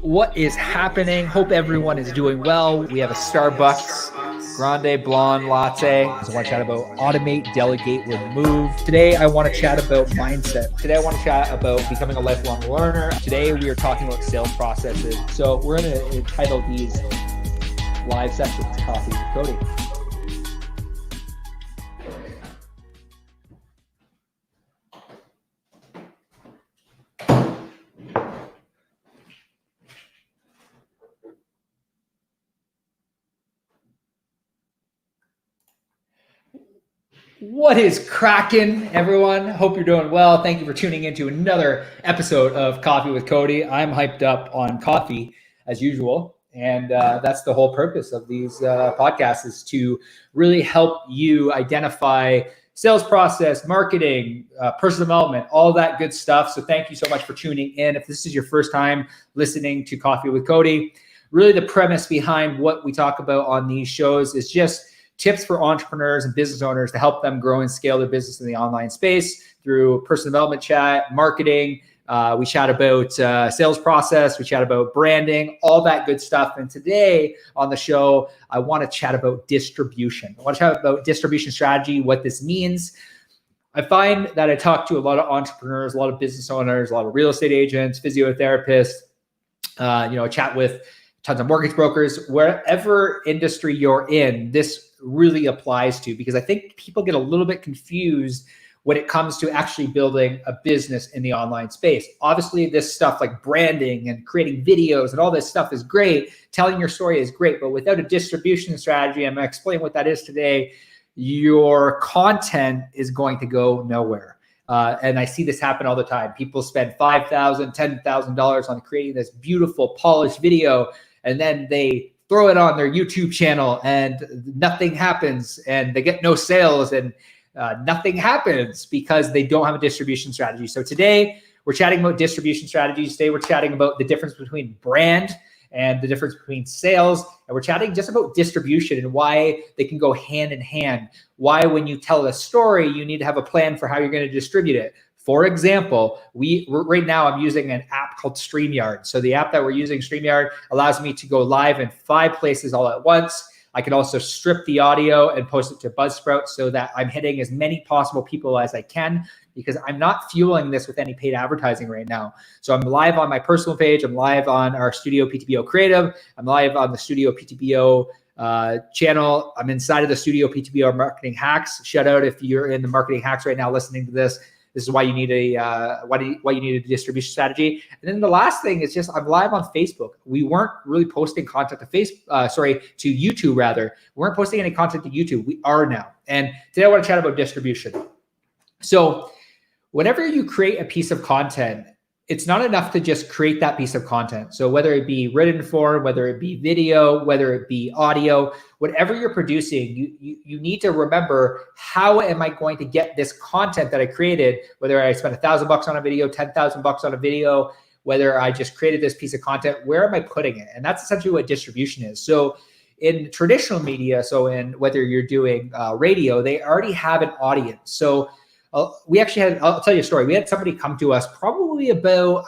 What is happening? Hope everyone is doing well. We have a Starbucks Grande Blonde Latte. So I want to chat about automate, delegate, remove. Today, I want to chat about mindset. Today, I want to chat about becoming a lifelong learner. Today, we are talking about sales processes. So we're going to entitle these live sessions Coffee with Cody. What is cracking, everyone? Hope you're doing well. Thank you for tuning into another episode of Coffee with Cody. I'm hyped up on coffee as usual, and that's the whole purpose of these podcasts is to really help you identify sales process, marketing, personal development, all that good stuff. So thank you so much for tuning in. If this is your first time listening to Coffee with Cody, really the premise behind what we talk about on these shows is just tips for entrepreneurs and business owners to help them grow and scale their business in the online space through personal development chat, marketing. We chat about sales process. We chat about branding, all that good stuff. And today on the show, I want to chat about distribution. I want to chat about distribution strategy, what this means. I find that I talk to a lot of entrepreneurs, a lot of business owners, a lot of real estate agents, physiotherapists, chat with tons of mortgage brokers, wherever industry you're in, this really applies to, because I think people get a little bit confused when it comes to actually building a business in the online space. Obviously, this stuff like branding and creating videos and all this stuff is great. Telling your story is great, but without a distribution strategy, I'm going to explain what that is today, your content is going to go nowhere. And I see this happen all the time. People spend $5,000, $10,000 on creating this beautiful polished video, and then they throw it on their YouTube channel and nothing happens, and they get no sales, and nothing happens because they don't have a distribution strategy. So today we're chatting about distribution strategies. Today we're chatting about the difference between brand and the difference between sales. And we're chatting just about distribution and why they can go hand in hand. Why, when you tell a story, you need to have a plan for how you're going to distribute it. For example, right now I'm using an app called StreamYard. So the app that we're using, StreamYard, allows me to go live in 5 places all at once. I can also strip the audio and post it to Buzzsprout so that I'm hitting as many possible people as I can, because I'm not fueling this with any paid advertising right now. So I'm live on my personal page. I'm live on our Studio PTBO Creative. I'm live on the Studio PTBO channel. I'm inside of the Studio PTBO Marketing Hacks. Shout out if you're in the Marketing Hacks right now listening to this. This is why you need why you need a distribution strategy. And then the last thing is just I'm live on Facebook. We weren't really posting content to to YouTube rather. We weren't posting any content to YouTube. We are now. And today I want to chat about distribution. So whenever you create a piece of content, it's not enough to just create that piece of content. So whether it be written form, whether it be video, whether it be audio, whatever you're producing, you need to remember, how am I going to get this content that I created, whether I spent $1,000 on a video, $10,000 on a video, whether I just created this piece of content, where am I putting it? And that's essentially what distribution is. So in traditional media, so in whether you're doing radio, they already have an audience. So we actually had, I'll tell you a story. We had somebody come to us probably about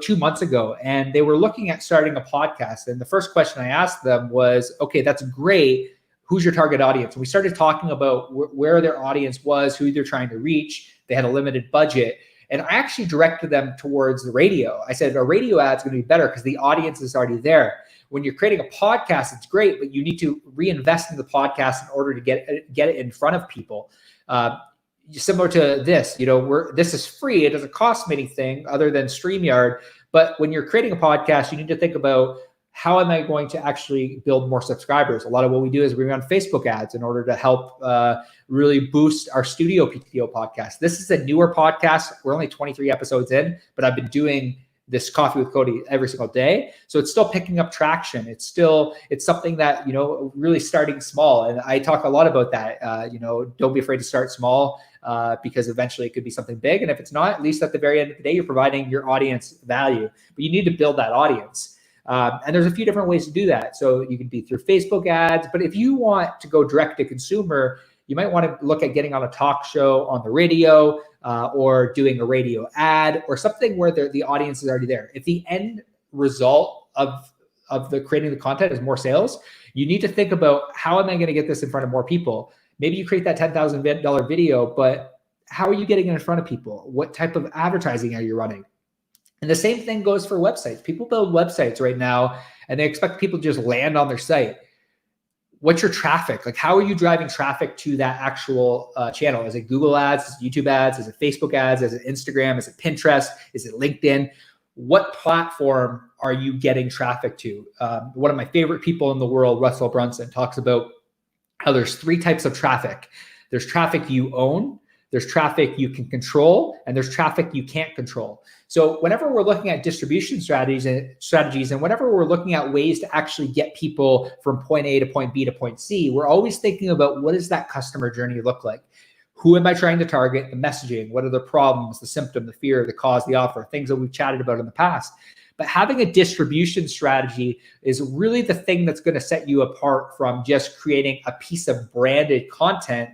2 months ago, and they were looking at starting a podcast. And the first question I asked them was, okay, that's great. Who's your target audience? And we started talking about where their audience was, who they're trying to reach. They had a limited budget. And I actually directed them towards the radio. I said, a radio ad's going to be better because the audience is already there. When you're creating a podcast, it's great, but you need to reinvest in the podcast in order to get it in front of people. Similar to this, this is free. It doesn't cost me anything other than StreamYard. But when you're creating a podcast, you need to think about, how am I going to actually build more subscribers? A lot of what we do is we run Facebook ads in order to help really boost our Studio PTO podcast. This is a newer podcast. We're only 23 episodes in, but I've been doing this Coffee with Cody every single day. So it's still picking up traction. It's something that, really starting small. And I talk a lot about that. Don't be afraid to start small, because eventually it could be something big. And if it's not, at least at the very end of the day, you're providing your audience value, but you need to build that audience. And there's a few different ways to do that. So you can be through Facebook ads, but if you want to go direct to consumer, you might want to look at getting on a talk show on the radio, or doing a radio ad or something where the audience is already there. If the end result of the creating the content is more sales, you need to think about, how am I going to get this in front of more people? Maybe you create that $10,000 video, but how are you getting it in front of people? What type of advertising are you running? And the same thing goes for websites. People build websites right now and they expect people to just land on their site. What's your traffic? Like, how are you driving traffic to that actual channel? Is it Google ads? Is it YouTube ads? Is it Facebook ads? Is it Instagram? Is it Pinterest? Is it LinkedIn? What platform are you getting traffic to? One of my favorite people in the world, Russell Brunson, talks about how there's 3 types of traffic. There's traffic you own, there's traffic you can control, and there's traffic you can't control. So whenever we're looking at distribution strategies, and whenever we're looking at ways to actually get people from point A to point B to point C, we're always thinking about, what does that customer journey look like? Who am I trying to target? The messaging, what are the problems, the symptom, the fear, the cause, the offer, things that we've chatted about in the past. But having a distribution strategy is really the thing that's going to set you apart from just creating a piece of branded content.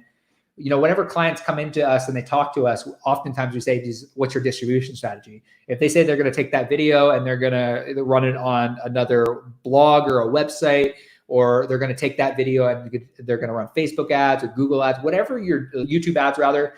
You know, whenever clients come into us and they talk to us, oftentimes we say, what's your distribution strategy? If they say they're going to take that video and they're going to run it on another blog or a website, or they're going to take that video and they're going to run Facebook ads or Google ads, whatever your YouTube ads rather,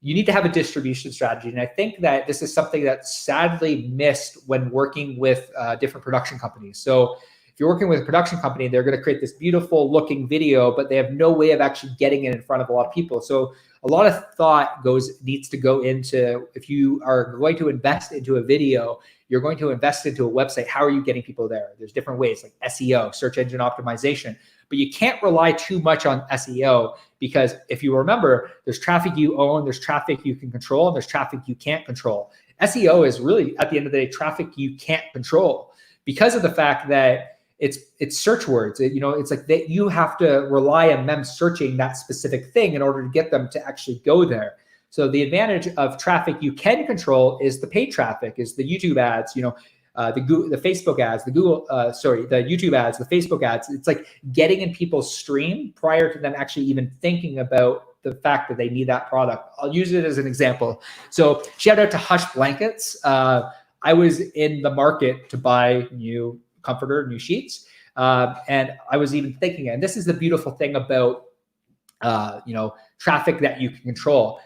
you need to have a distribution strategy. And I think that this is something that's sadly missed when working with different production companies. So if you're working with a production company, they're going to create this beautiful looking video, but they have no way of actually getting it in front of a lot of people. So a lot of thought needs to go into, if you are going to invest into a video, you're going to invest into a website. How are you getting people there? There's different ways, like SEO, search engine optimization, but you can't rely too much on SEO, because if you remember, there's traffic you own, there's traffic you can control, and there's traffic you can't control. SEO is really, at the end of the day, traffic you can't control, because of the fact that it's search words. It's like that you have to rely on them searching that specific thing in order to get them to actually go there. So the advantage of traffic you can control is the paid traffic, is the YouTube ads, the Facebook ads, the YouTube ads, the Facebook ads. It's like getting in people's stream prior to them actually even thinking about the fact that they need that product. I'll use it as an example. So shout out to Hush Blankets. I was in the market to buy new comforter, new sheets. And I was even thinking, and this is the beautiful thing about, traffic that you can control.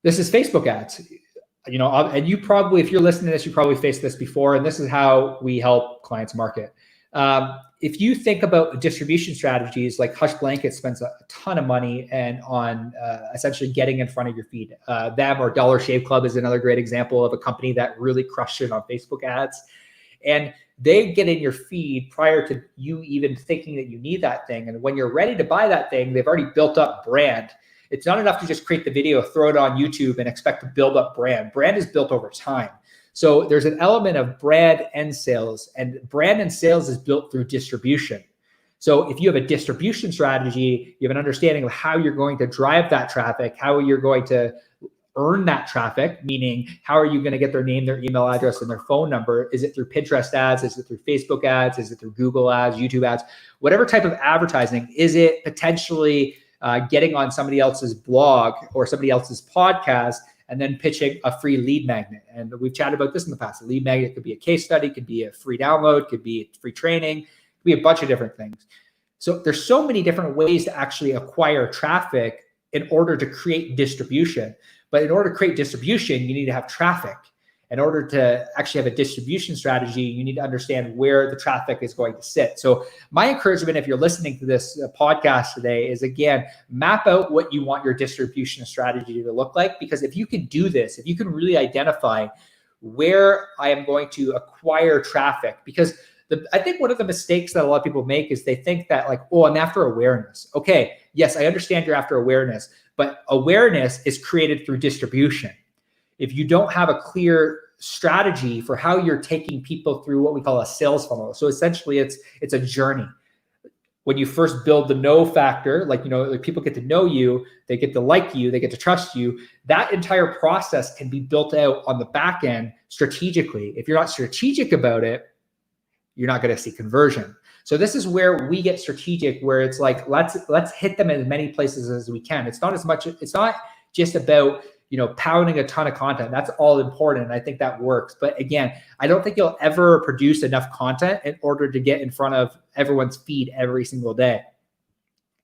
This is Facebook ads, and you probably, if you're listening to this, you probably faced this before, and this is how we help clients market. If you think about distribution strategies, like Hush Blanket spends a ton of money on essentially getting in front of your feed. Them or Dollar Shave Club is another great example of a company that really crushed it on Facebook ads. And they get in your feed prior to you even thinking that you need that thing. And when you're ready to buy that thing, they've already built up brand. It's not enough to just create the video, throw it on YouTube, and expect to build up brand. Brand is built over time. So there's an element of brand and sales, and brand and sales is built through distribution. So if you have a distribution strategy, you have an understanding of how you're going to drive that traffic, how you're going to earn that traffic, meaning how are you going to get their name, their email address, and their phone number? Is it through Pinterest ads? Is it through Facebook ads? Is it through Google ads, YouTube ads? Whatever type of advertising, is it potentially getting on somebody else's blog or somebody else's podcast and then pitching a free lead magnet? And we've chatted about this in the past. A lead magnet could be a case study, could be a free download, could be free training, could be a bunch of different things. So there's so many different ways to actually acquire traffic in order to create distribution. But in order to create distribution, you need to have traffic. In order to actually have a distribution strategy, you need to understand where the traffic is going to sit. So my encouragement, if you're listening to this podcast today, is, again, map out what you want your distribution strategy to look like. Because if you can do this, if you can really identify where I am going to acquire traffic, because I think one of the mistakes that a lot of people make is they think that, like, oh, I'm after awareness. Okay, yes, I understand you're after awareness, but awareness is created through distribution. If you don't have a clear strategy for how you're taking people through what we call a sales funnel. So essentially it's a journey. When you first build the know factor, like people get to know you, they get to like you, they get to trust you. That entire process can be built out on the back end strategically. If you're not strategic about it, you're not going to see conversion. So this is where we get strategic, where it's like, let's hit them in as many places as we can. It's not just about pounding a ton of content. That's all important. And I think that works. But again, I don't think you'll ever produce enough content in order to get in front of everyone's feed every single day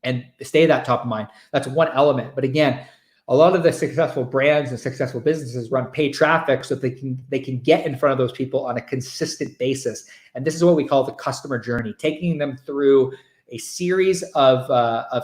and stay that top of mind. That's one element. But again, a lot of the successful brands and successful businesses run paid traffic so they can get in front of those people on a consistent basis. And this is what we call the customer journey, taking them through a series of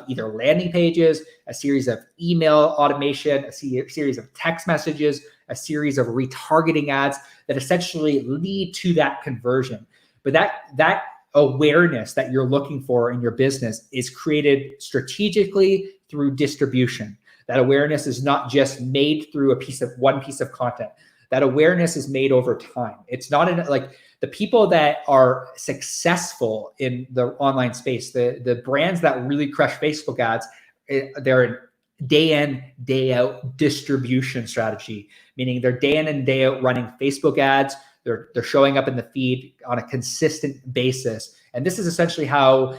either landing pages, a series of email automation, a series of text messages, a series of retargeting ads that essentially lead to that conversion. But that awareness that you're looking for in your business is created strategically through distribution. That awareness is not just made through one piece of content. That awareness is made over time. It's not like the people that are successful in the online space, the brands that really crush Facebook ads, they're a day in, day out distribution strategy, meaning they're day in and day out running Facebook ads. They're showing up in the feed on a consistent basis. And this is essentially how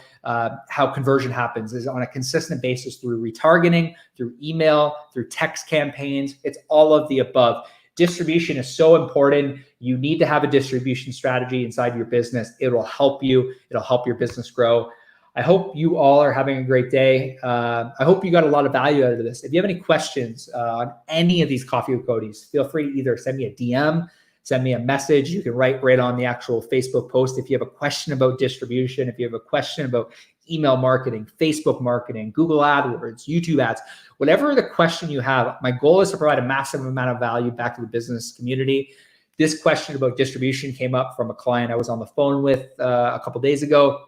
conversion happens, is on a consistent basis through retargeting, through email, through text campaigns. It's all of the above. Distribution is so important. You need to have a distribution strategy inside your business. It'll help you. It'll help your business grow. I hope you all are having a great day. I hope you got a lot of value out of this. If you have any questions on any of these Coffee with Cody's, feel free to either send me a DM, send me a message. You can write right on the actual Facebook post. If you have a question about distribution, if you have a question about email marketing, Facebook marketing, Google AdWords, YouTube ads, whatever the question you have, my goal is to provide a massive amount of value back to the business community. This question about distribution came up from a client I was on the phone with a couple days ago.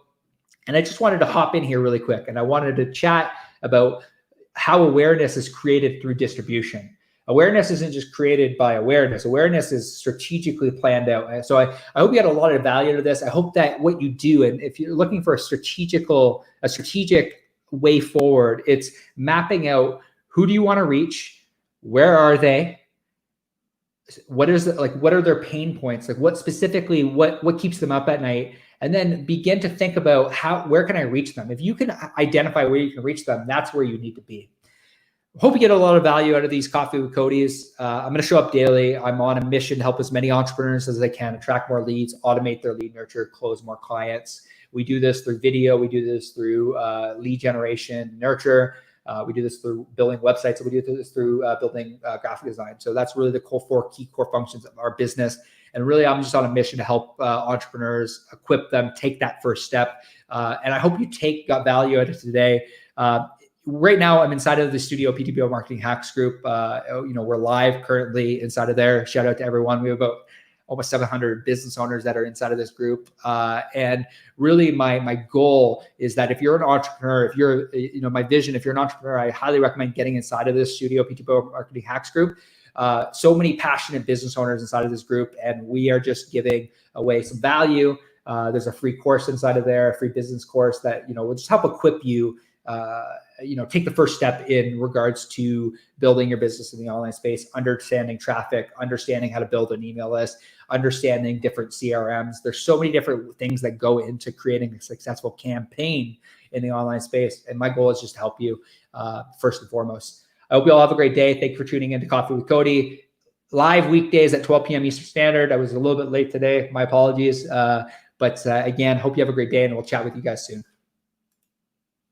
And I just wanted to hop in here really quick. And I wanted to chat about how awareness is created through distribution. Awareness isn't just created by awareness. Awareness is strategically planned out. And so I hope you had a lot of value to this. I hope that what you do, and if you're looking for a strategic way forward, it's mapping out who do you want to reach, where are they, what are their pain points, like what specifically, what keeps them up at night, and then begin to think about where can I reach them? If you can identify where you can reach them, that's where you need to be. Hope you get a lot of value out of these Coffee with Cody's. I'm going to show up daily. I'm on a mission to help as many entrepreneurs as I can attract more leads, automate their lead nurture, close more clients. We do this through video. We do this through lead generation, nurture. We do this through building websites. We do this through building graphic design. So that's really the four key core functions of our business. And really, I'm just on a mission to help entrepreneurs, equip them, take that first step. And I hope you got value out of today. Right now, I'm inside of the Studio PTPO Marketing Hacks group. We're live currently inside of there. Shout out to everyone. We have about almost 700 business owners that are inside of this group. And really, my goal is that if you're an entrepreneur, my vision, if you're an entrepreneur, I highly recommend getting inside of this Studio PTPO Marketing Hacks group. So many passionate business owners inside of this group, and we are just giving away some value. There's a free course inside of there, a free business course that will just help equip you. Take the first step in regards to building your business in the online space, understanding traffic, understanding how to build an email list, understanding different CRMs. There's so many different things that go into creating a successful campaign in the online space. And my goal is just to help you first and foremost. I hope you all have a great day. Thank you for tuning in to Coffee with Cody. Live weekdays at 12 p.m. Eastern Standard. I was a little bit late today. My apologies. But again, hope you have a great day, and we'll chat with you guys soon.